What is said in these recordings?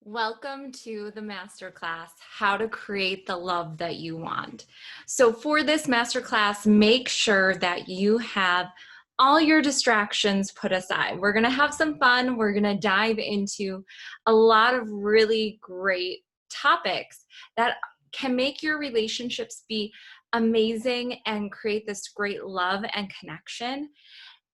Welcome to the Masterclass, How to Create the Love That You Want. So for this Masterclass, make sure that you have all your distractions put aside. We're gonna have some fun. We're gonna dive into a lot of really great topics that can make your relationships be amazing and create this great love and connection.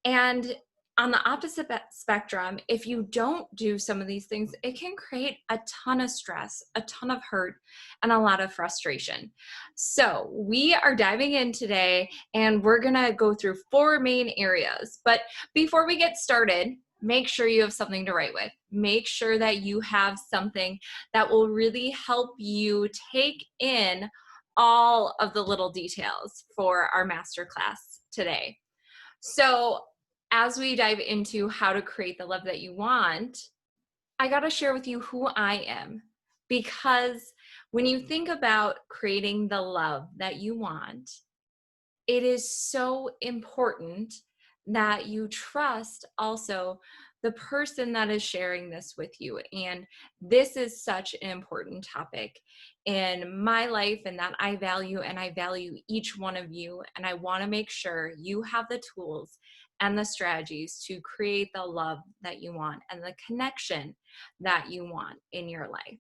And on the opposite spectrum, if you don't do some of these things, it can create a ton of stress, a ton of hurt, and a lot of frustration. So, we are diving in today and we're going to go through four main areas. But before we get started, make sure you have something to write with. Make sure that you have something that will really help you take in all of the little details for our masterclass today. So, as we dive into how to create the love that you want, I got to share with you who I am. Because when you think about creating the love that you want, it is so important that you trust also the person that is sharing this with you. And this is such an important topic in my life, and that I value each one of you. And I want to make sure you have the tools and the strategies to create the love that you want and the connection that you want in your life.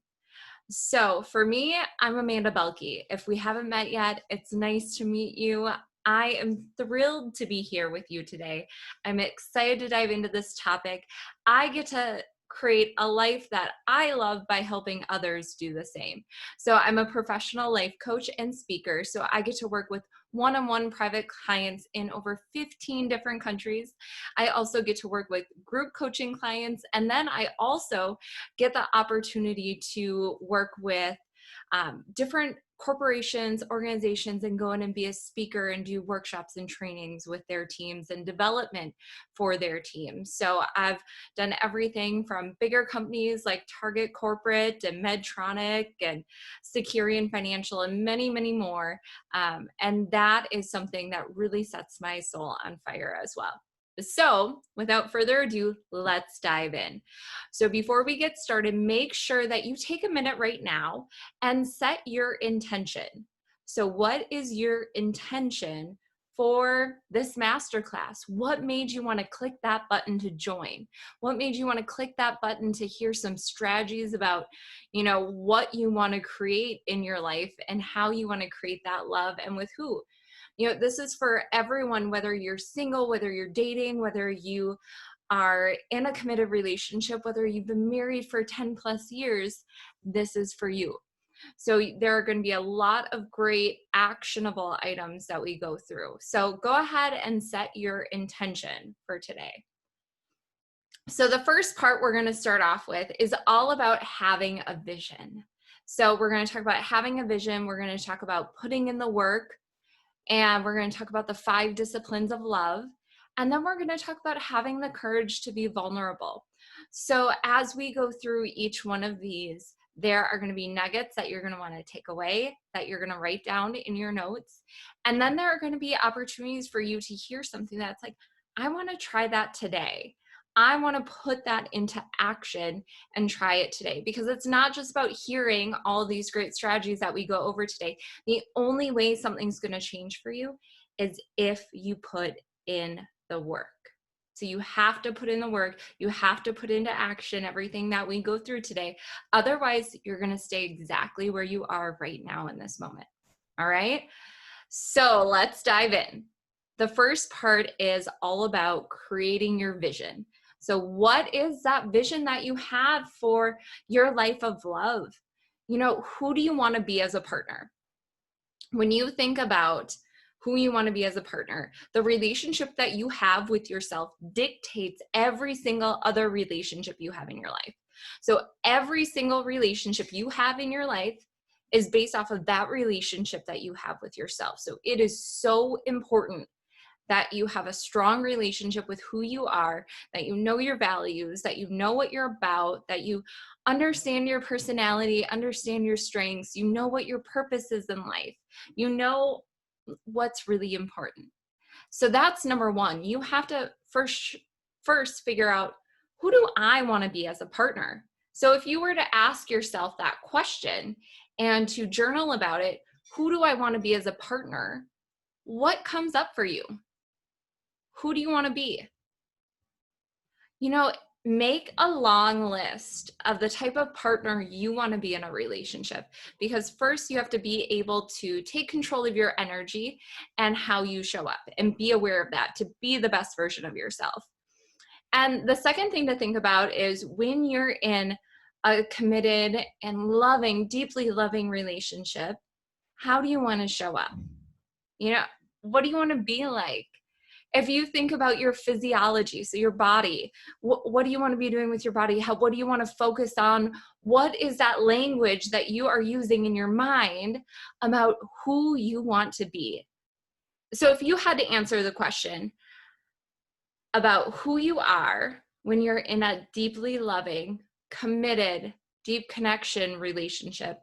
So for me, I'm Amanda Belke. If we haven't met yet, it's nice to meet you. I am thrilled to be here with you today. I'm excited to dive into this topic. I get to create a life that I love by helping others do the same. So I'm a professional life coach and speaker. So I get to work with one-on-one private clients in over 15 different countries. I also get to work with group coaching clients. And then I also get the opportunity to work with different corporations, organizations, and go in and be a speaker and do workshops and trainings with their teams and development for their teams. So I've done everything from bigger companies like Target Corporate and Medtronic and Securian Financial and many, many more. And that is something that really sets my soul on fire as well. So without further ado, let's dive in. So before we get started, make sure that you take a minute right now and set your intention. So what is your intention for this masterclass? What made you want to click that button to join? What made you want to click that button to hear some strategies about, what you want to create in your life and how you want to create that love and with who? This is for everyone, whether you're single, whether you're dating, whether you are in a committed relationship, whether you've been married for 10 plus years, this is for you. So there are going to be a lot of great actionable items that we go through. So go ahead and set your intention for today. So the first part we're going to start off with is all about having a vision. So we're going to talk about having a vision. We're going to talk about putting in the work. And we're going to talk about the 5 disciplines of love. And then we're going to talk about having the courage to be vulnerable. So as we go through each one of these, there are going to be nuggets that you're going to want to take away, that you're going to write down in your notes. And then there are going to be opportunities for you to hear something that's like, I want to try that today. I want to put that into action and try it today, because it's not just about hearing all these great strategies that we go over today. The only way something's going to change for you is if you put in the work. So you have to put in the work. You have to put into action everything that we go through today. Otherwise, you're going to stay exactly where you are right now in this moment. All right. So let's dive in. The first part is all about creating your vision. So what is that vision that you have for your life of love? Who do you want to be as a partner? When you think about who you want to be as a partner, the relationship that you have with yourself dictates every single other relationship you have in your life. So every single relationship you have in your life is based off of that relationship that you have with yourself. So it is so important that you have a strong relationship with who you are, that you know your values, that you know what you're about, that you understand your personality, understand your strengths, you know what your purpose is in life, you know what's really important. So that's number one. You have to first figure out, who do I want to be as a partner? So if you were to ask yourself that question and to journal about it, who do I want to be as a partner? What comes up for you? Who do you want to be? You know, make a long list of the type of partner you want to be in a relationship, because first you have to be able to take control of your energy and how you show up and be aware of that to be the best version of yourself. And the second thing to think about is when you're in a committed and loving, deeply loving relationship, how do you want to show up? You know, what do you want to be like? If you think about your physiology, so your body, what do you want to be doing with your body? What do you want to focus on? What is that language that you are using in your mind about who you want to be? So if you had to answer the question about who you are when you're in a deeply loving, committed, deep connection relationship,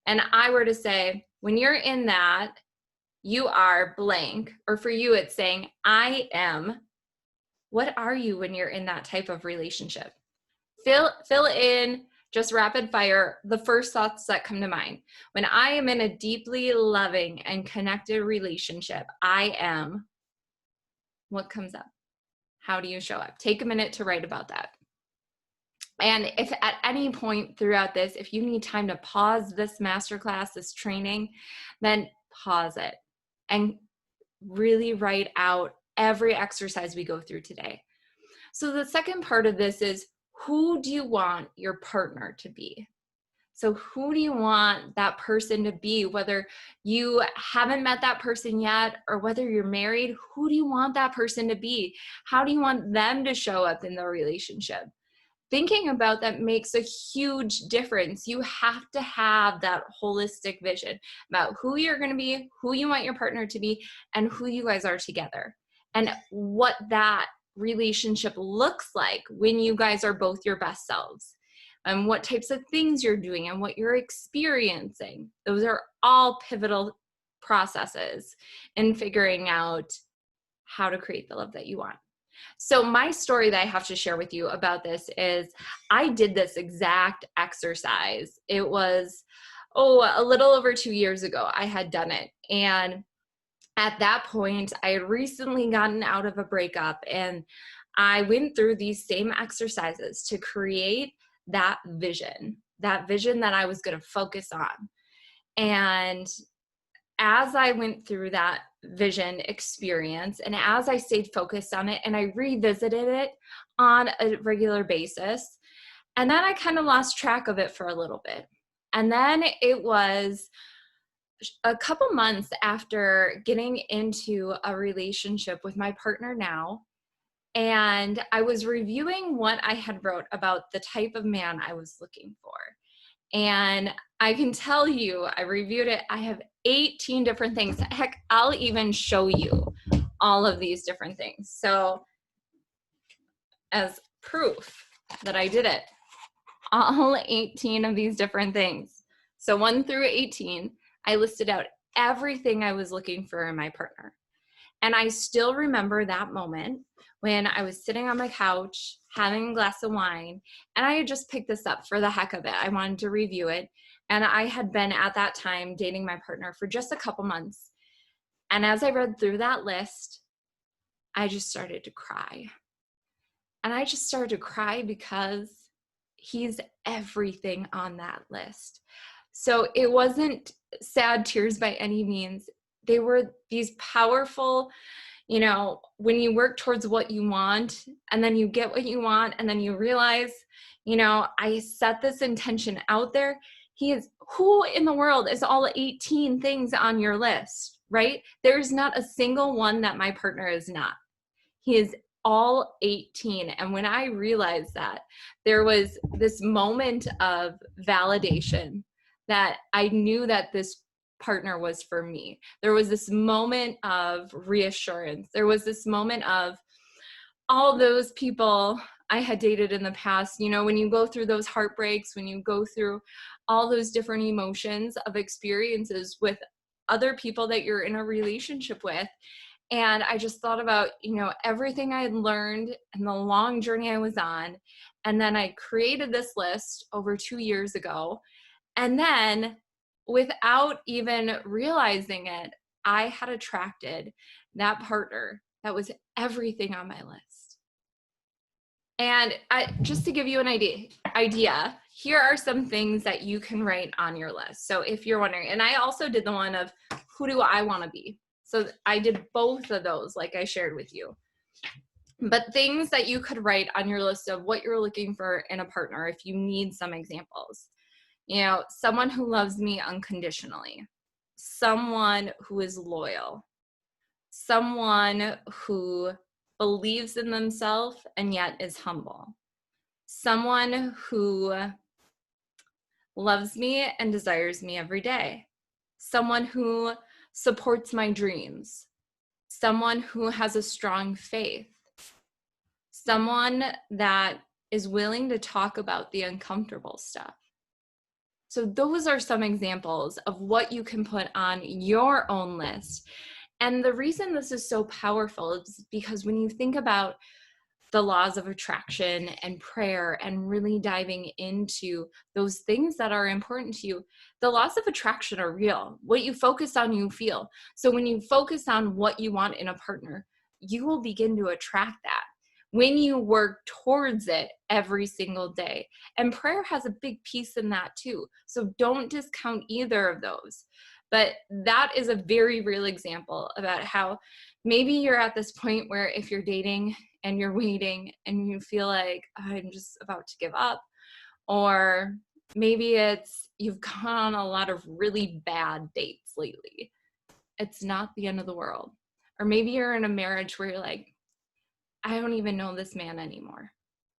and I were to say, when you're in that, you are blank, or for you, it's saying, I am. What are you when you're in that type of relationship? Fill in, just rapid fire, the first thoughts that come to mind. When I am in a deeply loving and connected relationship, I am. What comes up? How do you show up? Take a minute to write about that. And if at any point throughout this, if you need time to pause this masterclass, this training, then pause it and really write out every exercise we go through today. So the second part of this is, who do you want your partner to be? So who do you want that person to be? Whether you haven't met that person yet or whether you're married, who do you want that person to be? How do you want them to show up in the relationship? Thinking about that makes a huge difference. You have to have that holistic vision about who you're going to be, who you want your partner to be, and who you guys are together, and what that relationship looks like when you guys are both your best selves, and what types of things you're doing and what you're experiencing. Those are all pivotal processes in figuring out how to create the love that you want. So my story that I have to share with you about this is I did this exact exercise. It was, a little over 2 years ago I had done it. And at that point, I had recently gotten out of a breakup, and I went through these same exercises to create that vision that I was going to focus on. And as I went through that vision experience and as I stayed focused on it and I revisited it on a regular basis, and then I kind of lost track of it for a little bit. And then it was a couple months after getting into a relationship with my partner now, and I was reviewing what I had wrote about the type of man I was looking for. And I can tell you, I reviewed it. I have 18 different things. Heck, I'll even show you all of these different things. So as proof that I did it, all 18 of these different things. So 1 through 18, I listed out everything I was looking for in my partner. And I still remember that moment when I was sitting on my couch having a glass of wine, and I had just picked this up for the heck of it. I wanted to review it. And I had been at that time dating my partner for just a couple months. And as I read through that list, I just started to cry. And I just started to cry because he's everything on that list. So it wasn't sad tears by any means. They were these powerful, when you work towards what you want and then you get what you want and then you realize, I set this intention out there. Who in the world is all 18 things on your list, right? There's not a single one that my partner is not. He is all 18. And when I realized that, there was this moment of validation that I knew that this partner was for me. There was this moment of reassurance. There was this moment of all those people I had dated in the past. When you go through those heartbreaks, when you go through all those different emotions of experiences with other people that you're in a relationship with. And I just thought about, everything I had learned and the long journey I was on, And then I created this list over 2 years ago. And then without even realizing it, I had attracted that partner that was everything on my list. And just to give you an idea, here are some things that you can write on your list. So if you're wondering, and I also did the one of who do I want to be? So I did both of those, like I shared with you. But things that you could write on your list of what you're looking for in a partner, if you need some examples. You know, someone who loves me unconditionally, someone who is loyal, someone who believes in themselves and yet is humble, someone who loves me and desires me every day, someone who supports my dreams, someone who has a strong faith, someone that is willing to talk about the uncomfortable stuff. So those are some examples of what you can put on your own list. And the reason this is so powerful is because when you think about the laws of attraction and prayer and really diving into those things that are important to you, the laws of attraction are real. What you focus on, you feel. So when you focus on what you want in a partner, you will begin to attract that when you work towards it every single day. And prayer has a big piece in that too. So don't discount either of those. But that is a very real example about how maybe you're at this point where if you're dating and you're waiting and you feel like I'm just about to give up, or maybe it's you've gone on a lot of really bad dates lately. It's not the end of the world. Or maybe you're in a marriage where you're like, I don't even know this man anymore.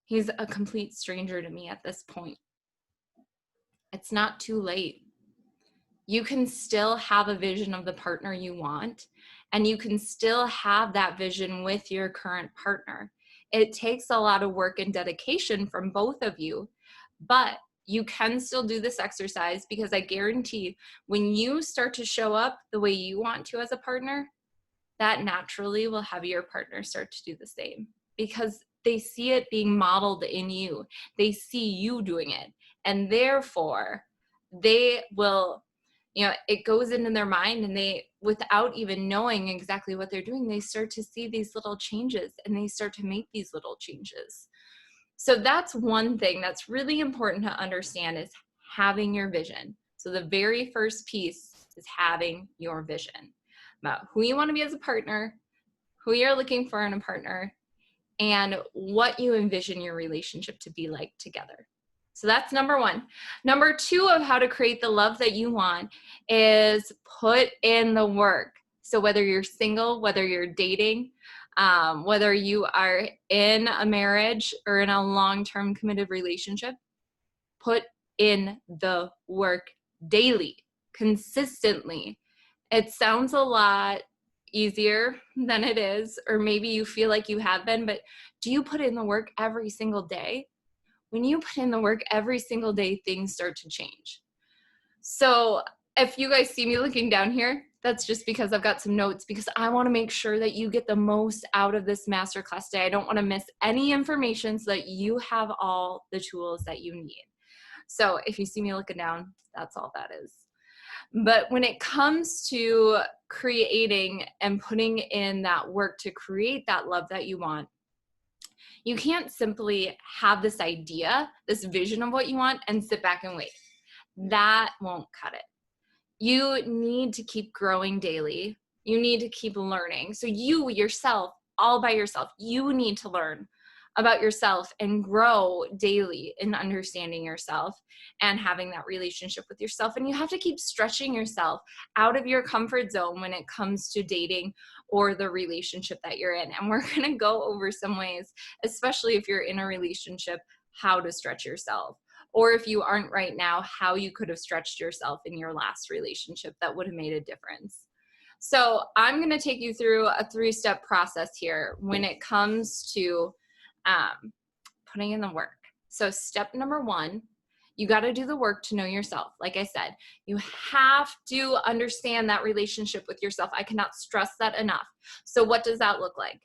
He's a complete stranger to me at this point. It's not too late. You can still have a vision of the partner you want, and you can still have that vision with your current partner. It takes a lot of work and dedication from both of you, but you can still do this exercise, because I guarantee when you start to show up the way you want to as a partner, that naturally will have your partner start to do the same, because they see it being modeled in you. They see you doing it, and therefore they will, it goes into their mind, and they, without even knowing exactly what they're doing, they start to see these little changes and they start to make these little changes. So that's one thing that's really important to understand, is having your vision. So the very first piece is having your vision about who you want to be as a partner, who you're looking for in a partner, and what you envision your relationship to be like together. So that's number one. Number two of how to create the love that you want is put in the work. So whether you're single, whether you're dating, whether you are in a marriage or in a long-term committed relationship, put in the work daily, consistently. It sounds a lot easier than it is, or maybe you feel like you have been, but do you put in the work every single day? When you put in the work every single day, things start to change. So if you guys see me looking down here, that's just because I've got some notes, because I want to make sure that you get the most out of this masterclass day. I don't want to miss any information, so that you have all the tools that you need. So if you see me looking down, that's all that is. But when it comes to creating and putting in that work to create that love that you want, you can't simply have this idea, this vision of what you want, and sit back and wait. That won't cut it. You need to keep growing daily. You need to keep learning. So you yourself, all by yourself, you need to learn about yourself and grow daily in understanding yourself and having that relationship with yourself. And you have to keep stretching yourself out of your comfort zone when it comes to dating or the relationship that you're in. And we're going to go over some ways, especially if you're in a relationship, how to stretch yourself. Or if you aren't right now, how you could have stretched yourself in your last relationship that would have made a difference. So I'm going to take you through a 3-step process here when it comes to putting in the work. So step number 1, you got to do the work to know yourself. Like I said, you have to understand that relationship with yourself. I cannot stress that enough. So what does that look like?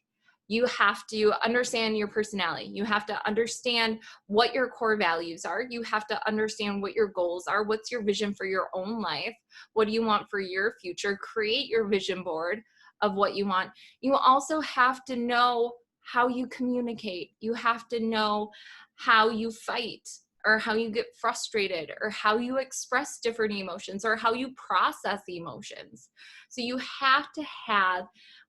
You have to understand your personality. You have to understand what your core values are. You have to understand what your goals are. What's your vision for your own life? What do you want for your future? Create your vision board of what you want. You also have to know how you communicate. You have to know how you fight, or how you get frustrated, or how you express different emotions, or how you process emotions. So you have to have,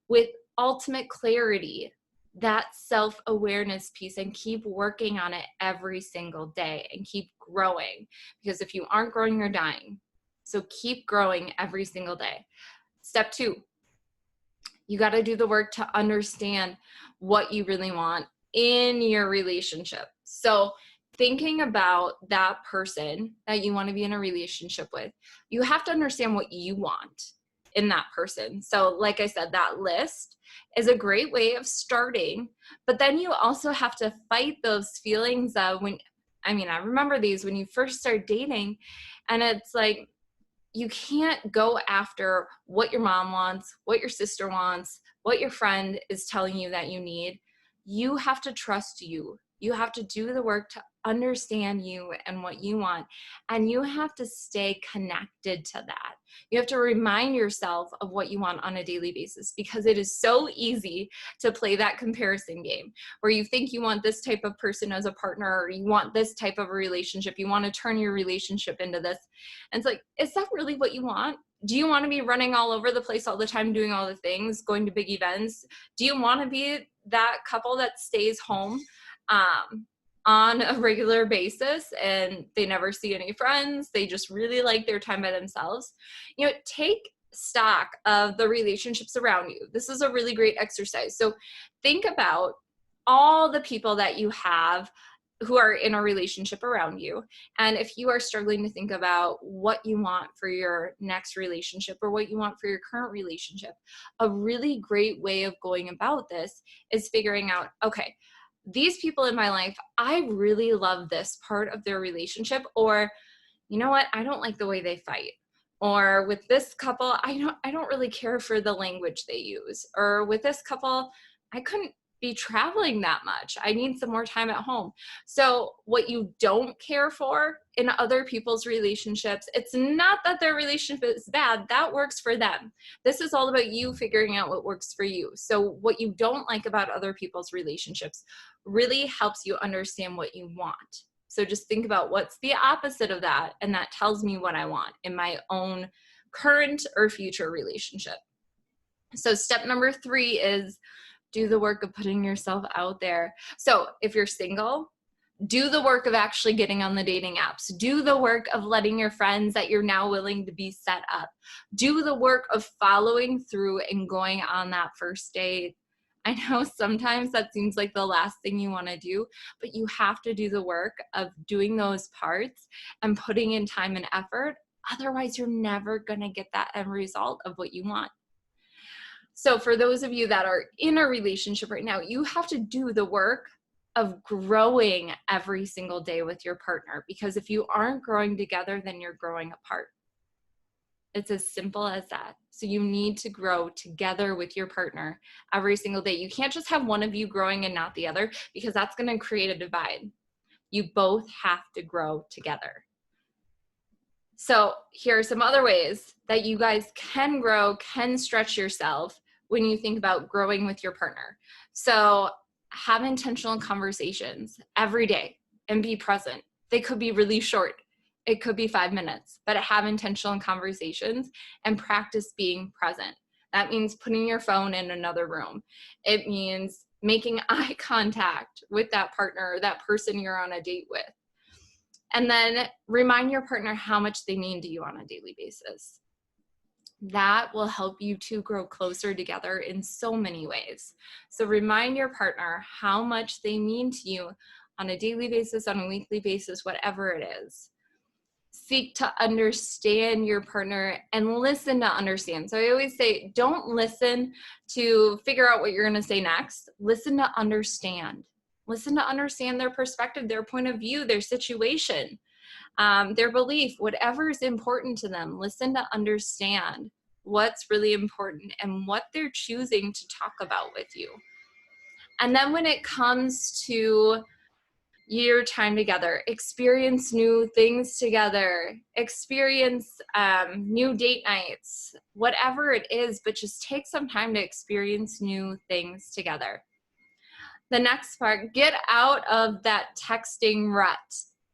with ultimate clarity, that self-awareness piece, and keep working on it every single day and keep growing, because if you aren't growing, you're dying. So keep growing every single day. Step 2, you got to do the work to understand what you really want in your relationship. So thinking about that person that you want to be in a relationship with, you have to understand what you want in that person. So like I said, that list is a great way of starting, but then you also have to fight those feelings of I remember these when you first start dating, and it's like, you can't go after what your mom wants, what your sister wants, what your friend is telling you that you need. You have to trust you. You have to do the work to understand you and what you want. And you have to stay connected to that. You have to remind yourself of what you want on a daily basis, because it is so easy to play that comparison game where you think you want this type of person as a partner, or you want this type of a relationship. You want to turn your relationship into this. And it's like, is that really what you want? Do you want to be running all over the place all the time, doing all the things, going to big events? Do you want to be that couple that stays home on a regular basis and they never see any friends? They just really like their time by themselves. Take stock of the relationships around you. This is a really great exercise. So think about all the people that you have who are in a relationship around you. And if you are struggling to think about what you want for your next relationship, or what you want for your current relationship, a really great way of going about this is figuring out, okay, these people in my life, I really love this part of their relationship, or you know what, I don't like the way they fight. Or with this couple, I don't really care for the language they use. Or with this couple, I couldn't be traveling that much. I need some more time at home. So what you don't care for in other people's relationships, it's not that their relationship is bad. That works for them. This is all about you figuring out what works for you. So what you don't like about other people's relationships really helps you understand what you want. So just think about what's the opposite of that, and that tells me what I want in my own current or future relationship. So step number 3 is do the work of putting yourself out there. So if you're single, do the work of actually getting on the dating apps. Do the work of letting your friends that you're now willing to be set up. Do the work of following through and going on that first date. I know sometimes that seems like the last thing you want to do, but you have to do the work of doing those parts and putting in time and effort. Otherwise, you're never going to get that end result of what you want. So for those of you that are in a relationship right now, you have to do the work of growing every single day with your partner, because if you aren't growing together, then you're growing apart. It's as simple as that. So you need to grow together with your partner every single day. You can't just have one of you growing and not the other, because that's going to create a divide. You both have to grow together. So here are some other ways that you guys can grow, can stretch yourself when you think about growing with your partner. So have intentional conversations every day and be present. They could be really short. It could be 5 minutes, but have intentional conversations and practice being present. That means putting your phone in another room. It means making eye contact with that partner or that person you're on a date with. And then remind your partner how much they mean to you on a daily basis. That will help you two grow closer together in so many ways. So remind your partner how much they mean to you on a daily basis, on a weekly basis, whatever it is. Seek to understand your partner and listen to understand. So I always say, don't listen to figure out what you're going to say next. Listen to understand. Listen to understand their perspective, their point of view, their situation, their belief, whatever is important to them. Listen to understand what's really important and what they're choosing to talk about with you. And then when it comes to your time together, experience new things together, experience new date nights, whatever it is, but just take some time to experience new things together. The next part, get out of that texting rut.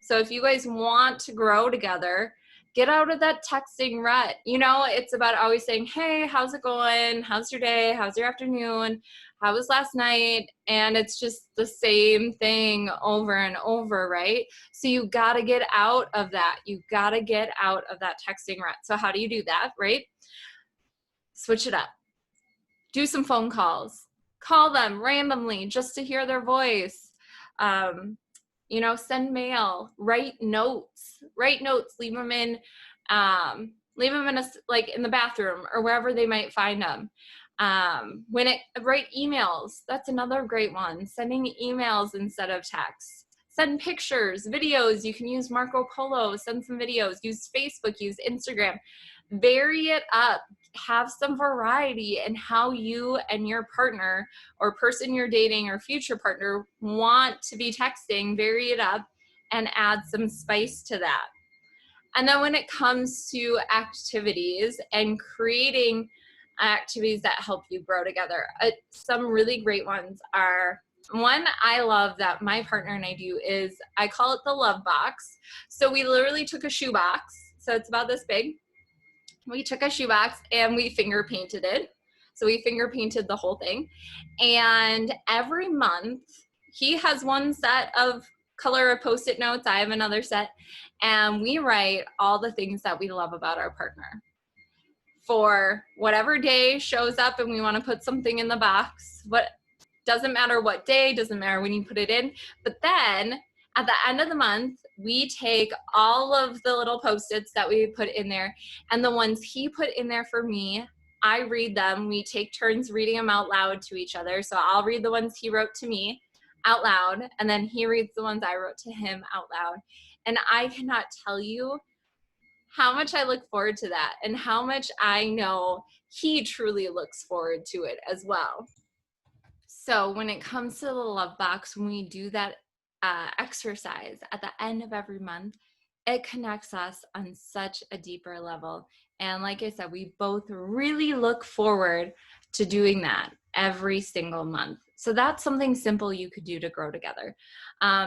So if you guys want to grow together, get out of that texting rut. You know, it's about always saying, hey, how's it going? How's your day? How's your afternoon? How was last night? And it's just the same thing over and over, right? So you got to get out of that. You got to get out of that texting rut. So how do you do that, right? Switch it up. Do some phone calls. Call them randomly just to hear their voice. You know, send mail, write notes, leave them in like in the bathroom or wherever they might find them. Write emails, that's another great one, sending emails instead of texts. Send pictures, videos, you can use Marco Polo, send some videos, use Facebook, use Instagram, vary it up, have some variety in how you and your partner or person you're dating or future partner want to be texting, vary it up and add some spice to that. And then when it comes to activities and creating activities that help you grow together, some really great ones are, one I love that my partner and I do is, I call it the love box. So we literally took a shoebox, so it's about this big. We took a shoebox and we finger painted it. So we finger painted the whole thing. And every month, he has one set of color of Post-it notes. I have another set. And we write all the things that we love about our partner. For whatever day shows up and we want to put something in the box, doesn't matter what day, doesn't matter when you put it in. But then at the end of the month, we take all of the little Post-its that we put in there, and the ones he put in there for me, I read them. We take turns reading them out loud to each other. So I'll read the ones he wrote to me out loud, and then he reads the ones I wrote to him out loud. And I cannot tell you how much I look forward to that and how much I know he truly looks forward to it as well. So when it comes to the love box, when we do that exercise at the end of every month, it connects us on such a deeper level. And like I said, we both really look forward to doing that every single month. So that's something simple you could do to grow together.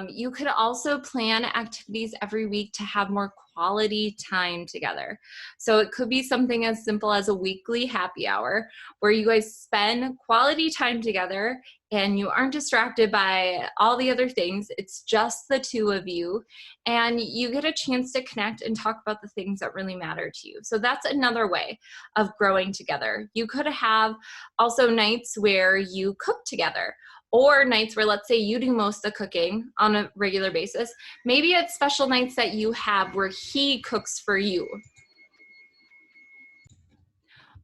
You could also plan activities every week to have more quality time together. So it could be something as simple as a weekly happy hour where you guys spend quality time together and you aren't distracted by all the other things. It's just the two of you, and you get a chance to connect and talk about the things that really matter to you. So that's another way of growing together. You could have also nights where you cook together, or nights where, let's say, you do most of the cooking on a regular basis. Maybe it's special nights that you have where he cooks for you.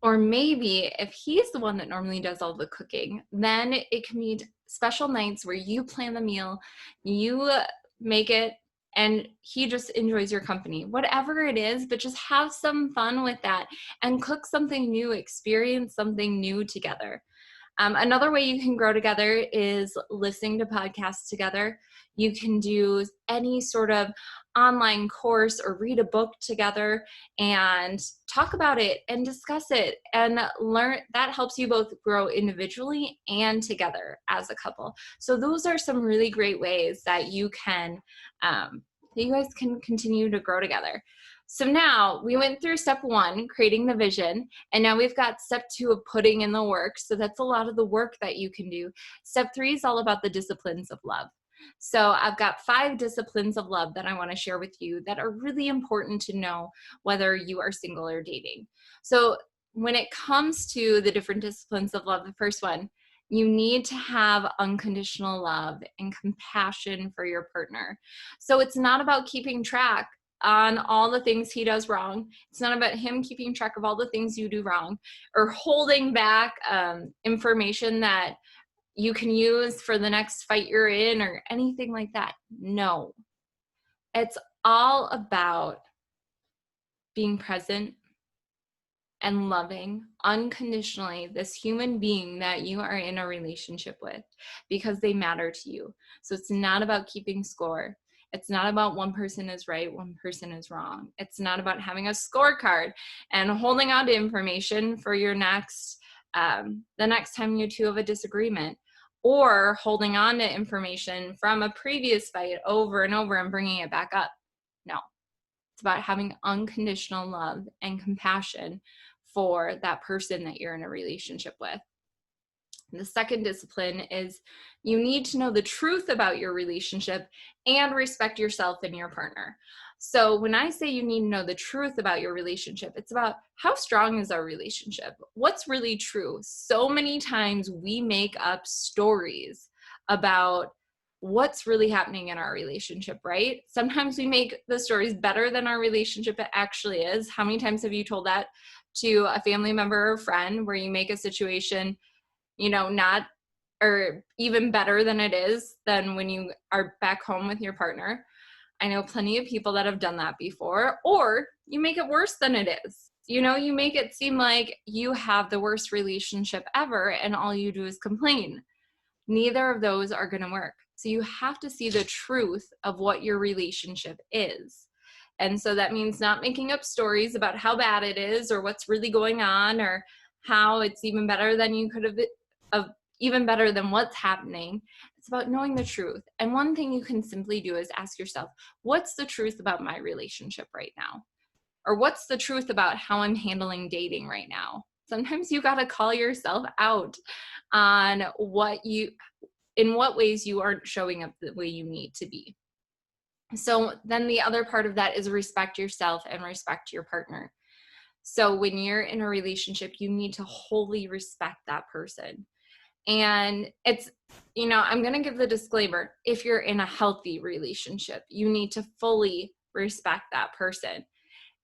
Or maybe if he's the one that normally does all the cooking, then it can be special nights where you plan the meal, you make it, and he just enjoys your company. Whatever it is, but just have some fun with that and cook something new, experience something new together. Another way you can grow together is listening to podcasts together. You can do any sort of online course or read a book together and talk about it and discuss it and learn. That helps you both grow individually and together as a couple. So those are some really great ways that you can, you guys can continue to grow together. So now we went through step one, creating the vision, and now we've got step two of putting in the work. So that's a lot of the work that you can do. Step three is all about the disciplines of love. So I've got 5 disciplines of love that I want to share with you that are really important to know whether you are single or dating. So when it comes to the different disciplines of love, the first one, you need to have unconditional love and compassion for your partner. So it's not about keeping track on all the things he does wrong. It's not about him keeping track of all the things you do wrong or holding back information that you can use for the next fight you're in or anything like that. No, it's all about being present and loving unconditionally this human being that you are in a relationship with because they matter to you. So it's not about keeping score. It's not about one person is right, one person is wrong. It's not about having a scorecard and holding on to information for your the next time you two have a disagreement, or holding on to information from a previous fight over and over and bringing it back up. No, it's about having unconditional love and compassion for that person that you're in a relationship with. The second discipline is you need to know the truth about your relationship and respect yourself and your partner. So when I say you need to know the truth about your relationship, it's about how strong is our relationship? What's really true? So many times we make up stories about what's really happening in our relationship, right? Sometimes we make the stories better than our relationship actually is. How many times have you told that to a family member or friend, where you make a situation not, or even better than it is than when you are back home with your partner? I know plenty of people that have done that before. Or you make it worse than it is. You make it seem like you have the worst relationship ever and all you do is complain. Neither of those are going to work. So you have to see the truth of what your relationship is. And so that means not making up stories about how bad it is or what's really going on or how it's even better than you could have, even better than what's happening. It's about knowing the truth. And one thing you can simply do is ask yourself, what's the truth about my relationship right now? Or what's the truth about how I'm handling dating right now? Sometimes you got to call yourself out on in what ways you aren't showing up the way you need to be. So then the other part of that is respect yourself and respect your partner. So when you're in a relationship, you need to wholly respect that person. And it's, I'm going to give the disclaimer. If you're in a healthy relationship, you need to fully respect that person.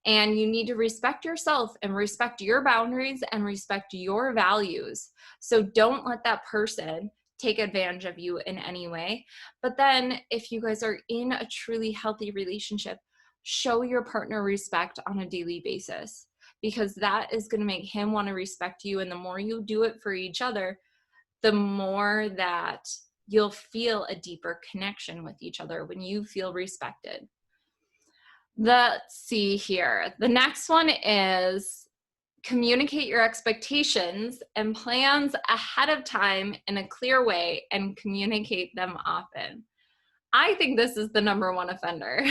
And you need to respect yourself and respect your boundaries and respect your values. So don't let that person take advantage of you in any way. But then if you guys are in a truly healthy relationship, show your partner respect on a daily basis, because that is going to make him want to respect you. And the more you do it for each other, the more that you'll feel a deeper connection with each other when you feel respected. Let's see here. The next one is communicate your expectations and plans ahead of time in a clear way and communicate them often. I think this is the number one offender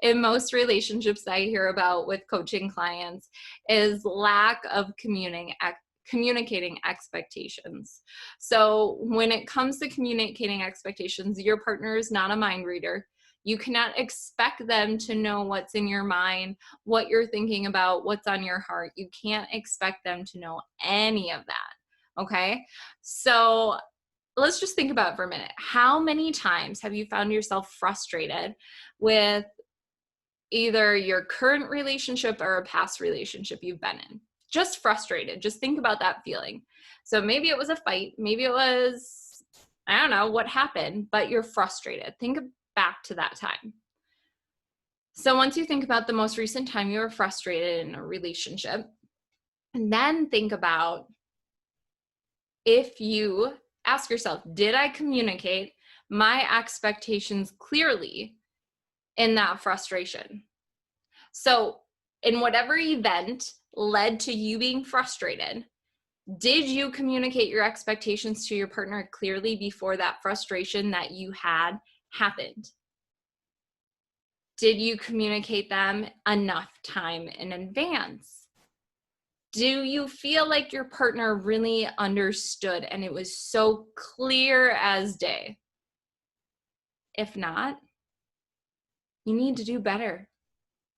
in most relationships I hear about with coaching clients, is lack of communicating expectations. So when it comes to communicating expectations, your partner is not a mind reader. You cannot expect them to know what's in your mind, what you're thinking about, what's on your heart. You can't expect them to know any of that. Okay? So let's just think about it for a minute. How many times have you found yourself frustrated with either your current relationship or a past relationship you've been in? Just frustrated. Just think about that feeling. So maybe it was a fight. Maybe it was, I don't know what happened, but you're frustrated. Think back to that time. So once you think about the most recent time you were frustrated in a relationship, and then think about, if you ask yourself, did I communicate my expectations clearly in that frustration? So in whatever event led to you being frustrated, did you communicate your expectations to your partner clearly before that frustration that you had happened? Did you communicate them enough time in advance? Do you feel like your partner really understood and it was so clear as day? If not, you need to do better.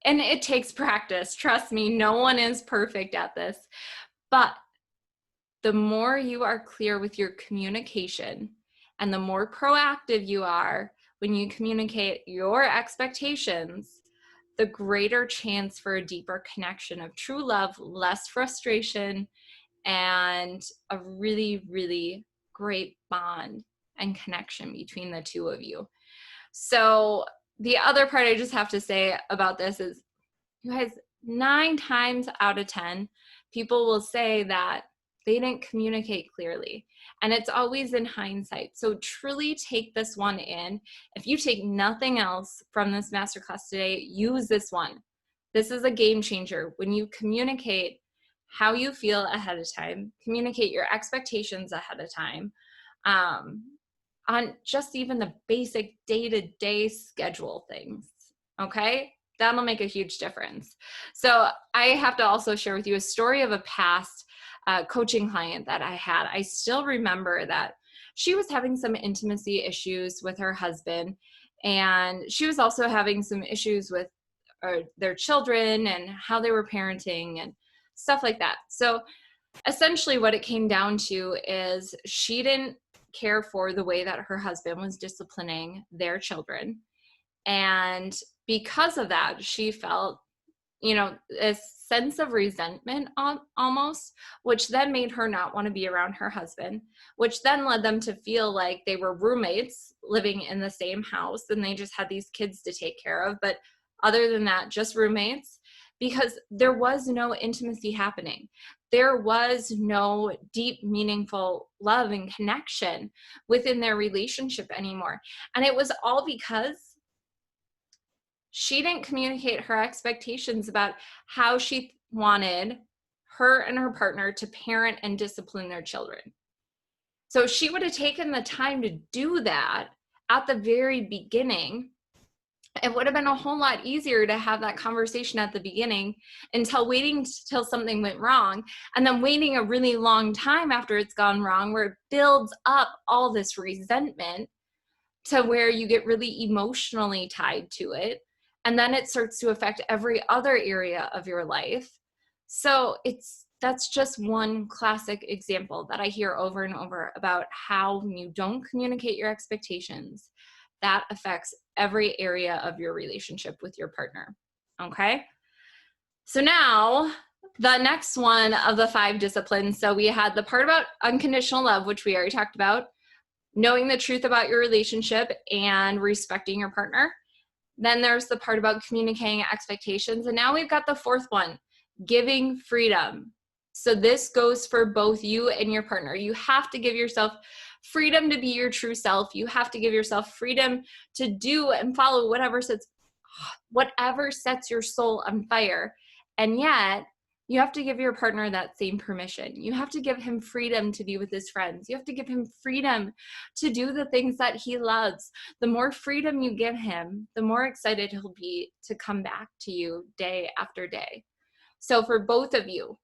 And it takes practice. Trust me, no one is perfect at this. But the more you are clear with your communication and the more proactive you are when you communicate your expectations, the greater chance for a deeper connection of true love, less frustration, and a really, really great bond and connection between the two of you. So the other part I just have to say about this is, you guys, 9 times out of 10, people will say that they didn't communicate clearly. And it's always in hindsight. So truly take this one in. If you take nothing else from this masterclass today, use this one. This is a game changer. When you communicate how you feel ahead of time, communicate your expectations ahead of time, on just even the basic day-to-day schedule things, okay? That'll make a huge difference. So I have to also share with you a story of a past coaching client that I had. I still remember that she was having some intimacy issues with her husband, and she was also having some issues with their children and how they were parenting and stuff like that. So essentially what it came down to is she didn't care for the way that her husband was disciplining their children. And because of that, she felt, a sense of resentment almost, which then made her not want to be around her husband, which then led them to feel like they were roommates living in the same house and they just had these kids to take care of. But other than that, just roommates, because there was no intimacy happening. There was no deep, meaningful love and connection within their relationship anymore. And it was all because she didn't communicate her expectations about how she wanted her and her partner to parent and discipline their children. So she would have taken the time to do that at the very beginning. It would have been a whole lot easier to have that conversation at the beginning until waiting till something went wrong, and then waiting a really long time after it's gone wrong, where it builds up all this resentment to where you get really emotionally tied to it. And then it starts to affect every other area of your life. So that's just one classic example that I hear over and over about how when you don't communicate your expectations, that affects every area of your relationship with your partner. Okay? So now the next one of the 5 disciplines. So we had the part about unconditional love, which we already talked about, knowing the truth about your relationship and respecting your partner. Then there's the part about communicating expectations. And now we've got the 4th one, giving freedom. So this goes for both you and your partner. You have to give yourself freedom to be your true self. You have to give yourself freedom to do and follow whatever sets your soul on fire. And yet, you have to give your partner that same permission. You have to give him freedom to be with his friends. You have to give him freedom to do the things that he loves. The more freedom you give him, the more excited he'll be to come back to you day after day. So for both of you,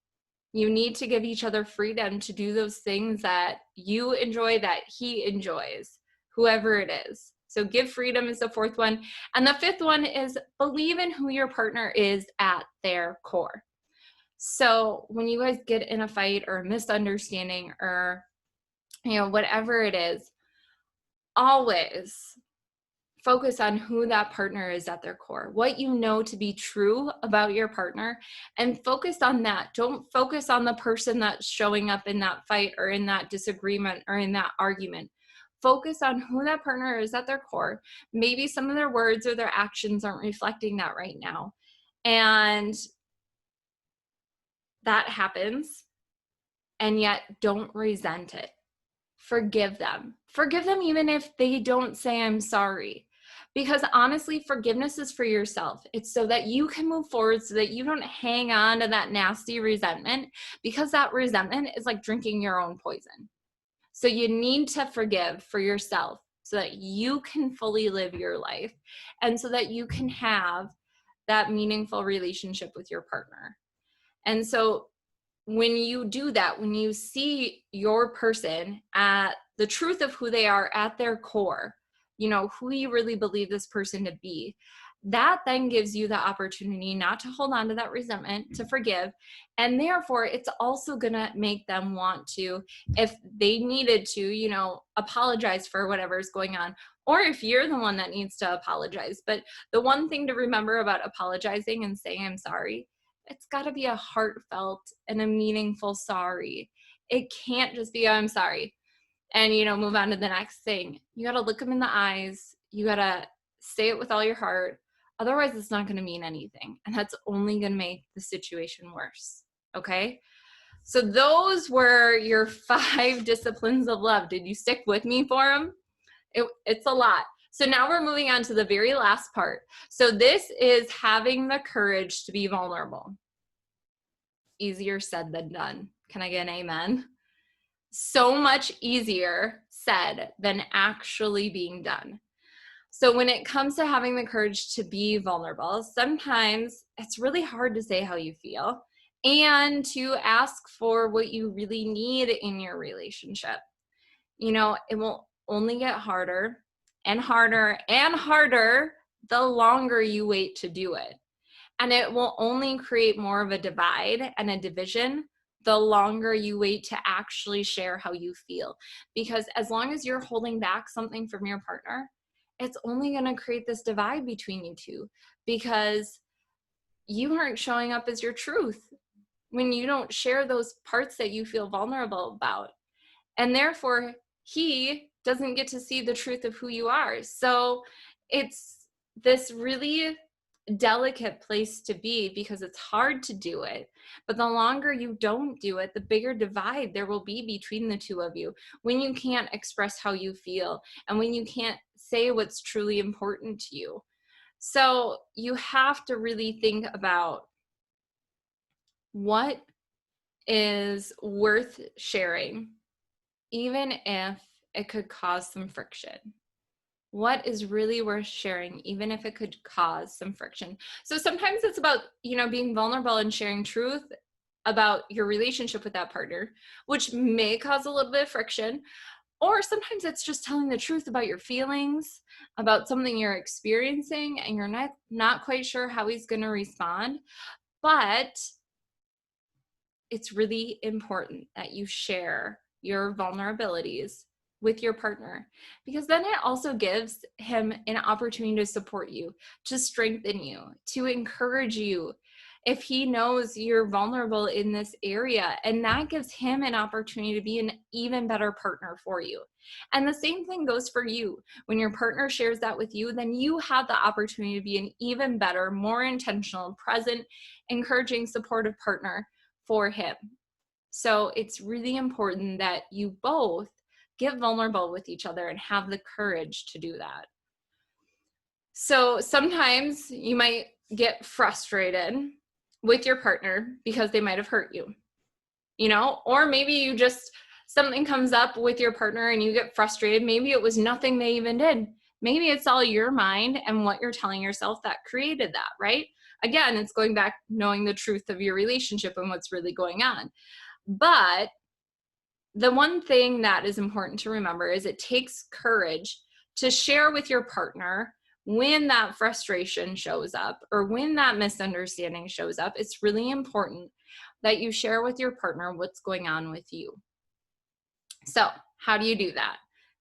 you need to give each other freedom to do those things that you enjoy, that he enjoys, whoever it is. So give freedom is the 4th one. And the 5th one is believe in who your partner is at their core. So when you guys get in a fight or a misunderstanding or, whatever it is, always focus on who that partner is at their core, what you know to be true about your partner, and focus on that. Don't focus on the person that's showing up in that fight or in that disagreement or in that argument. Focus on who that partner is at their core. Maybe some of their words or their actions aren't reflecting that right now. And that happens, and yet don't resent it. Forgive them. Forgive them even if they don't say I'm sorry. Because honestly, forgiveness is for yourself. It's so that you can move forward, so that you don't hang on to that nasty resentment, because that resentment is like drinking your own poison. So you need to forgive for yourself so that you can fully live your life and so that you can have that meaningful relationship with your partner. And so when you do that, when you see your person at the truth of who they are at their core, who you really believe this person to be, that then gives you the opportunity not to hold on to that resentment, to forgive. And therefore, it's also going to make them want to, if they needed to, apologize for whatever is going on, or if you're the one that needs to apologize. But the one thing to remember about apologizing and saying I'm sorry, it's got to be a heartfelt and a meaningful sorry. It can't just be, oh, I'm sorry, and, move on to the next thing. You got to look them in the eyes. You got to say it with all your heart. Otherwise, it's not going to mean anything. And that's only going to make the situation worse. Okay? So those were your 5 disciplines of love. Did you stick with me for them? It's a lot. So now we're moving on to the very last part. So this is having the courage to be vulnerable. Easier said than done. Can I get an amen? So much easier said than actually being done. So when it comes to having the courage to be vulnerable, sometimes it's really hard to say how you feel and to ask for what you really need in your relationship. You know, it will only get harder and harder and harder the longer you wait to do it. And it will only create more of a divide and a division the longer you wait to actually share how you feel. Because as long as you're holding back something from your partner, it's only going to create this divide between you two, because you aren't showing up as your truth when you don't share those parts that you feel vulnerable about. And therefore, he doesn't get to see the truth of who you are. So it's this really delicate place to be, because it's hard to do it. But the longer you don't do it, the bigger divide there will be between the two of you, when you can't express how you feel and when you can't say what's truly important to you. So you have to really think about what is worth sharing, even if it could cause some friction. What is really worth sharing, even if it could cause some friction? So sometimes it's about, being vulnerable and sharing truth about your relationship with that partner, which may cause a little bit of friction. Or sometimes it's just telling the truth about your feelings, about something you're experiencing, and you're not quite sure how he's going to respond. But it's really important that you share your vulnerabilities with your partner, because then it also gives him an opportunity to support you, to strengthen you, to encourage you if he knows you're vulnerable in this area, and that gives him an opportunity to be an even better partner for you. And the same thing goes for you. When your partner shares that with you, then you have the opportunity to be an even better, more intentional, present, encouraging, supportive partner for him. So it's really important that you both get vulnerable with each other and have the courage to do that. So sometimes you might get frustrated with your partner because they might have hurt you, or maybe something comes up with your partner and you get frustrated. Maybe it was nothing they even did. Maybe it's all your mind and what you're telling yourself that created that, right? Again, it's going back, knowing the truth of your relationship and what's really going on. But the one thing that is important to remember is it takes courage to share with your partner when that frustration shows up or when that misunderstanding shows up. It's really important that you share with your partner what's going on with you. So how do you do that?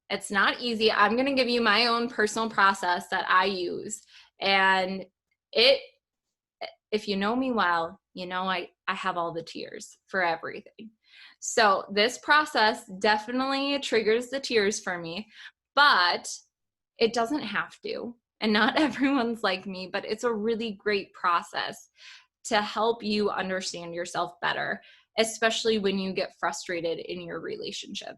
It's not easy. I'm going to give you my own personal process that I use. And if you know me well, I have all the tears for everything. So this process definitely triggers the tears for me, but it doesn't have to. And not everyone's like me, but it's a really great process to help you understand yourself better, especially when you get frustrated in your relationship.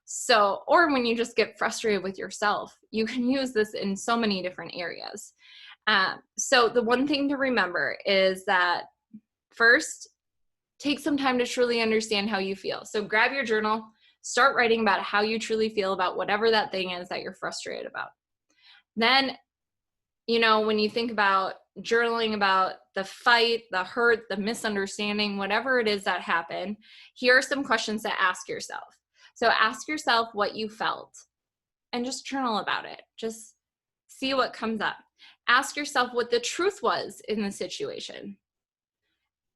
So, or when you just get frustrated with yourself, you can use this in so many different areas. So the one thing to remember is that first, take some time to truly understand how you feel. So grab your journal, start writing about how you truly feel about whatever that thing is that you're frustrated about. Then, when you think about journaling about the fight, the hurt, the misunderstanding, whatever it is that happened, here are some questions to ask yourself. So ask yourself what you felt and just journal about it. Just see what comes up. Ask yourself what the truth was in the situation.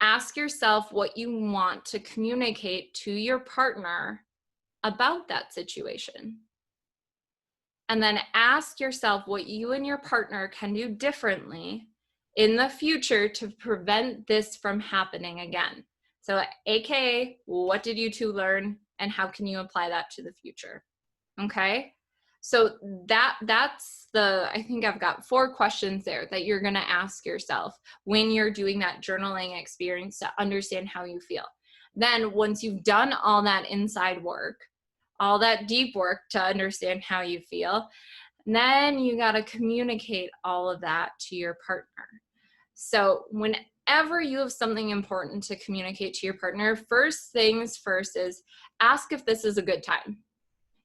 Ask yourself what you want to communicate to your partner about that situation. And then ask yourself what you and your partner can do differently in the future to prevent this from happening again. So AKA, what did you two learn and how can you apply that to the future? Okay? So that's I think I've got 4 questions there that you're going to ask yourself when you're doing that journaling experience to understand how you feel. Then once you've done all that inside work, all that deep work to understand how you feel, then you got to communicate all of that to your partner. So whenever you have something important to communicate to your partner, first things first is ask if this is a good time.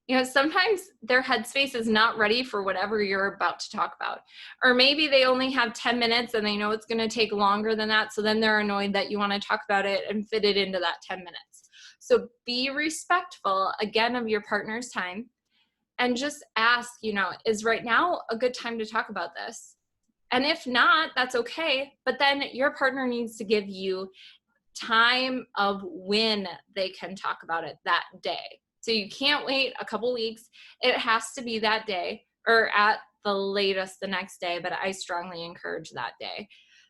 You know, sometimes their headspace is not ready for whatever you're about to talk about. Or maybe they only have 10 minutes and they know it's going to take longer than that. So then they're annoyed that you want to talk about it and fit it into that 10 minutes. So be respectful, again, of your partner's time, and just ask, you know, is right now a good time to talk about this? And if not, that's okay. But then your partner needs to give you time of when they can talk about it that day. So you can't wait a couple weeks. It has to be that day, or at the latest the next day, but I strongly encourage that day.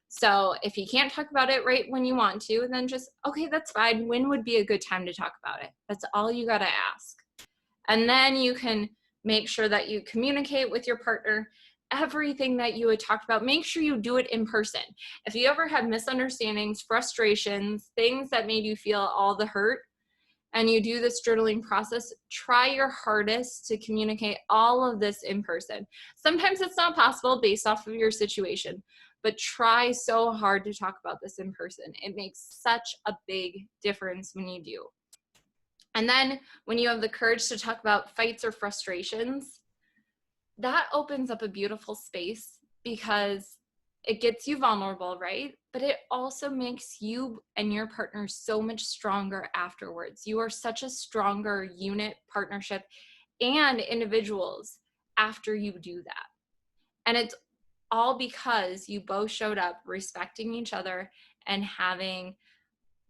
So if you can't talk about it right when you want to, then just, okay, that's fine. When would be a good time to talk about it? That's all you got to ask. And then you can make sure that you communicate with your partner everything that you had talked about. Make sure you do it in person. If you ever have misunderstandings, frustrations, things that made you feel all the hurt, and you do this journaling process, try your hardest to communicate all of this in person. Sometimes it's not possible based off of your situation, but try so hard to talk about this in person. It makes such a big difference when you do. And then when you have the courage to talk about fights or frustrations, that opens up a beautiful space because it gets you vulnerable, right? But it also makes you and your partner so much stronger afterwards. You are such a stronger unit, partnership, and individuals after you do that. And it's all because you both showed up respecting each other and having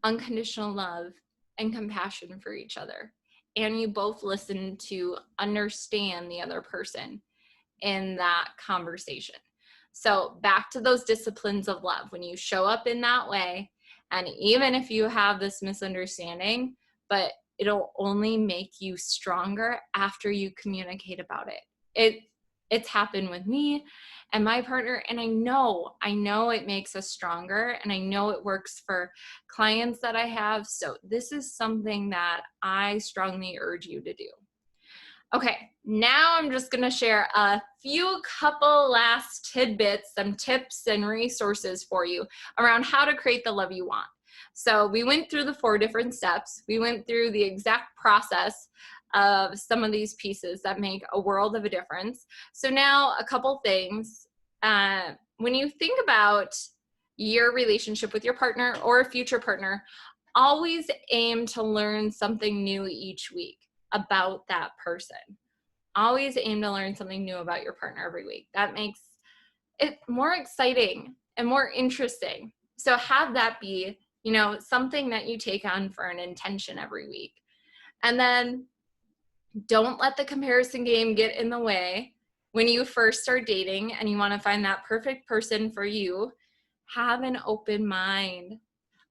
unconditional love and compassion for each other. And you both listened to understand the other person in that conversation. So back to those disciplines of love. When you show up in that way, and even if you have this misunderstanding, but it'll only make you stronger after you communicate about it. It's happened with me and my partner, and I know it makes us stronger, and I know it works for clients that I have. So this is something that I strongly urge you to do. Okay, now I'm just going to share a couple last tidbits, some tips and resources for you around how to create the love you want. So we went through the 4 different steps. We went through the exact process of some of these pieces that make a world of a difference. So now a couple things. When you think about your relationship with your partner or a future partner, always aim to learn something new each week about that person. Always aim to learn something new about your partner every week. That makes it more exciting and more interesting. So have that be, you know, something that you take on for an intention every week. And then don't let the comparison game get in the way. When you first start dating and you want to find that perfect person for you, have an open mind.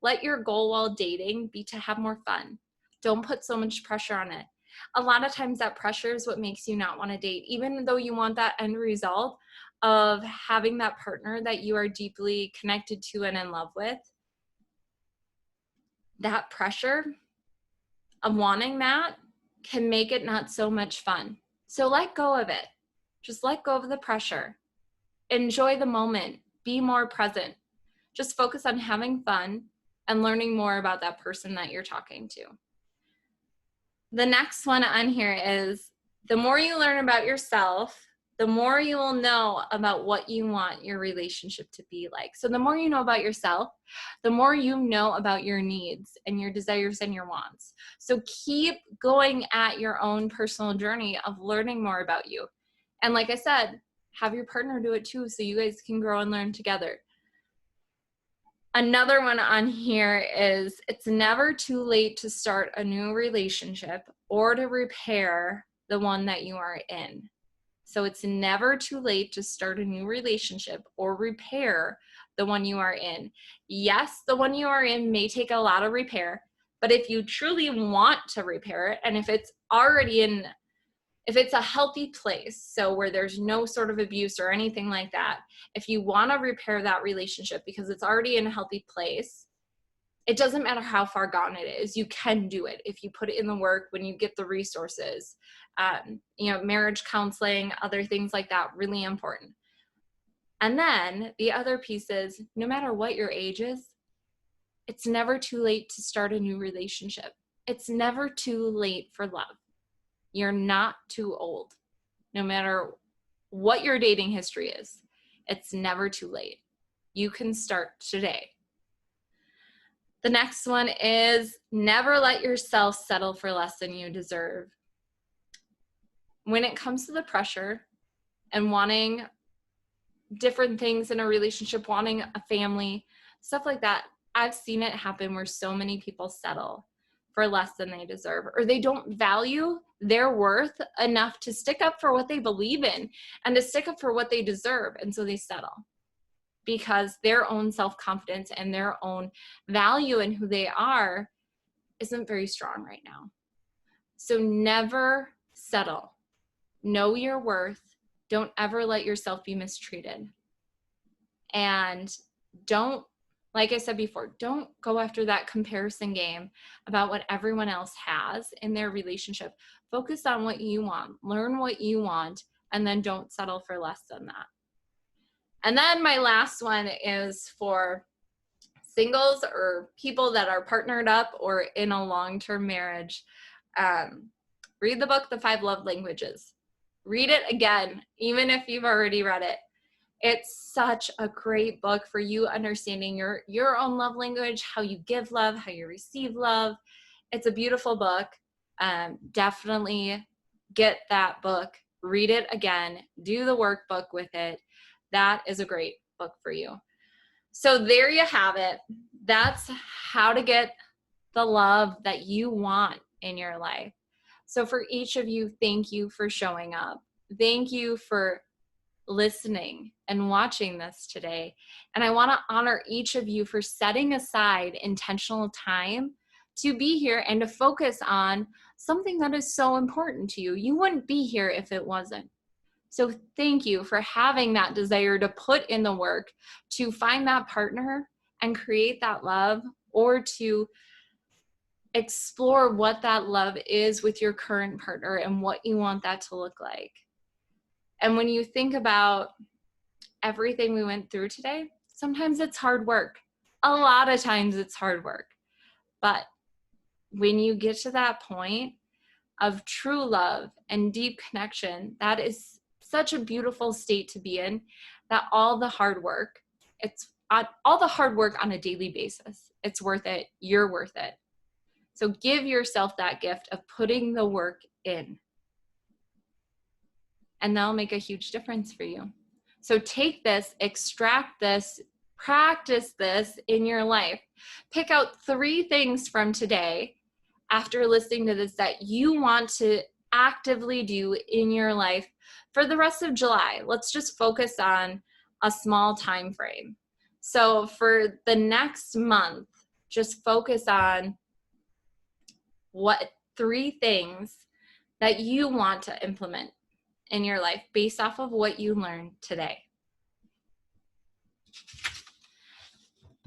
Let your goal while dating be to have more fun. Don't put so much pressure on it. A lot of times that pressure is what makes you not want to date, even though you want that end result of having that partner that you are deeply connected to and in love with. That pressure of wanting that can make it not so much fun. So let go of it. Just let go of the pressure. Enjoy the moment. Be more present. Just focus on having fun and learning more about that person that you're talking to. The next one on here is the more you learn about yourself, the more you will know about what you want your relationship to be like. So the more you know about yourself, the more you know about your needs and your desires and your wants. So keep going at your own personal journey of learning more about you. And like I said, have your partner do it too, so you guys can grow and learn together. Another one on here is it's never too late to start a new relationship or to repair the one that you are in. So it's never too late to start a new relationship or repair the one you are in. Yes, the one you are in may take a lot of repair, but if you truly want to repair it, and if it's a healthy place, so where there's no sort of abuse or anything like that, if you want to repair that relationship because it's already in a healthy place, It doesn't matter how far gone it is. You can do it if you put it in the work, when you get the resources. Marriage counseling, other things like that, really important. And then the other piece is, no matter what your age is, it's never too late to start a new relationship. It's never too late for love. You're not too old. No matter what your dating history is, it's never too late. You can start today. The next one is, never let yourself settle for less than you deserve. When it comes to the pressure and wanting different things in a relationship, wanting a family, stuff like that, I've seen it happen where so many people settle for less than they deserve, or they don't value their worth enough to stick up for what they believe in and to stick up for what they deserve. And so they settle because their own self-confidence and their own value in who they are isn't very strong right now. So never settle. Know your worth. Don't ever let yourself be mistreated. And don't, like I said before, don't go after that comparison game about what everyone else has in their relationship. Focus on what you want, learn what you want, and then don't settle for less than that. And then my last one is for singles or people that are partnered up or in a long-term marriage. Read the book, The 5 Love Languages. Read it again, even if you've already read it. It's such a great book for you understanding your own love language, how you give love, how you receive love. It's a beautiful book. Definitely get that book, read it again, do the workbook with it. That is a great book for you. So there you have it. That's how to get the love that you want in your life. So for each of you, thank you for showing up. Thank you for listening and watching this today. And I want to honor each of you for setting aside intentional time to be here and to focus on something that is so important to you. You wouldn't be here if it wasn't. So thank you for having that desire to put in the work to find that partner and create that love, or to explore what that love is with your current partner and what you want that to look like. And when you think about everything we went through today, sometimes it's hard work. A lot of times it's hard work. But when you get to that point of true love and deep connection, that is such a beautiful state to be in, that all the hard work on a daily basis, it's worth it. You're worth it. So give yourself that gift of putting the work in. And that'll make a huge difference for you. So take this, extract this, practice this in your life. Pick out 3 things from today after listening to this that you want to actively do in your life for the rest of July. Let's just focus on a small time frame. So for the next month, just focus on what 3 things that you want to implement in your life based off of what you learned today.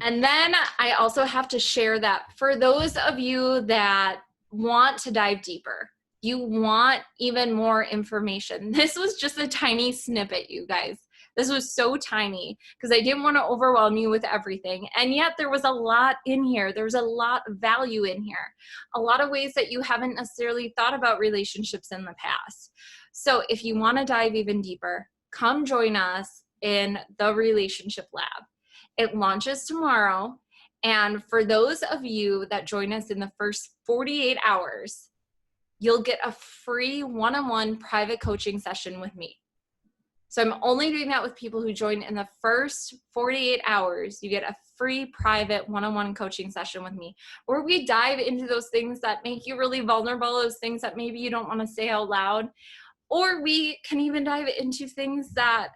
And then I also have to share that for those of you that want to dive deeper, you want even more information. This was just a tiny snippet, you guys. This was so tiny because I didn't want to overwhelm you with everything. And yet there was a lot in here. There was a lot of value in here. A lot of ways that you haven't necessarily thought about relationships in the past. So if you want to dive even deeper, come join us in the Relationship Lab. It launches tomorrow. And for those of you that join us in the first 48 hours, you'll get a free one-on-one private coaching session with me. So I'm only doing that with people who join in the first 48 hours. You get a free private one-on-one coaching session with me where we dive into those things that make you really vulnerable, those things that maybe you don't want to say out loud. Or we can even dive into things that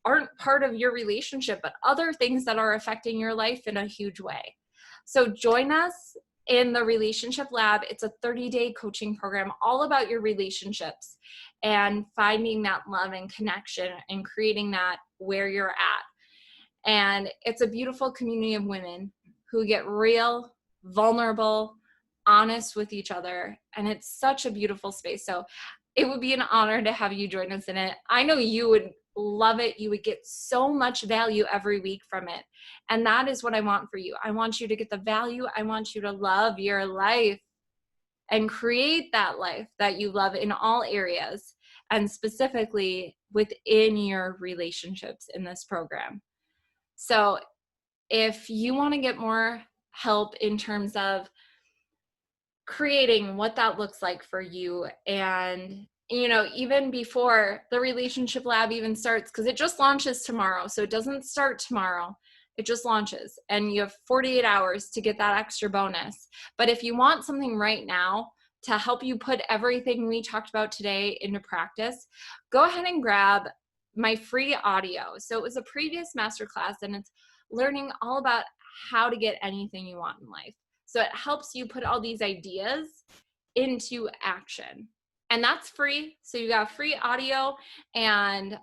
aren't part of your relationship, but other things that are affecting your life in a huge way. So join us in the Relationship Lab. It's a 30-day coaching program all about your relationships and finding that love and connection and creating that where you're at. And it's a beautiful community of women who get real, vulnerable, honest with each other. And it's such a beautiful space. So it would be an honor to have you join us in it. I know you would love it. You would get so much value every week from it. And that is what I want for you. I want you to get the value. I want you to love your life and create that life that you love in all areas, and specifically within your relationships in this program. So if you want to get more help in terms of creating what that looks like for you, and even before the relationship lab even starts, because it just launches tomorrow, so it doesn't start tomorrow, it just launches, and you have 48 hours to get that extra bonus. But if you want something right now to help you put everything we talked about today into practice, go ahead and grab my free audio. So it was a previous masterclass, and it's learning all about how to get anything you want in life. So it helps you put all these ideas into action. And that's free. So you got free audio and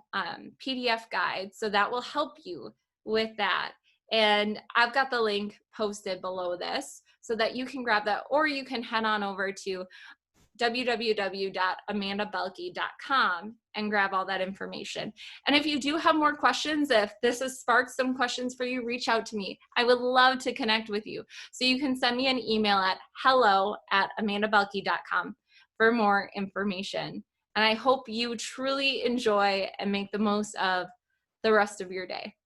PDF guides. So that will help you with that. And I've got the link posted below this so that you can grab that, or you can head on over to www.amandabelke.com and grab all that information. And if you do have more questions, if this has sparked some questions for you, reach out to me. I would love to connect with you. So you can send me an email at hello@amandabelke.com for more information. And I hope you truly enjoy and make the most of the rest of your day.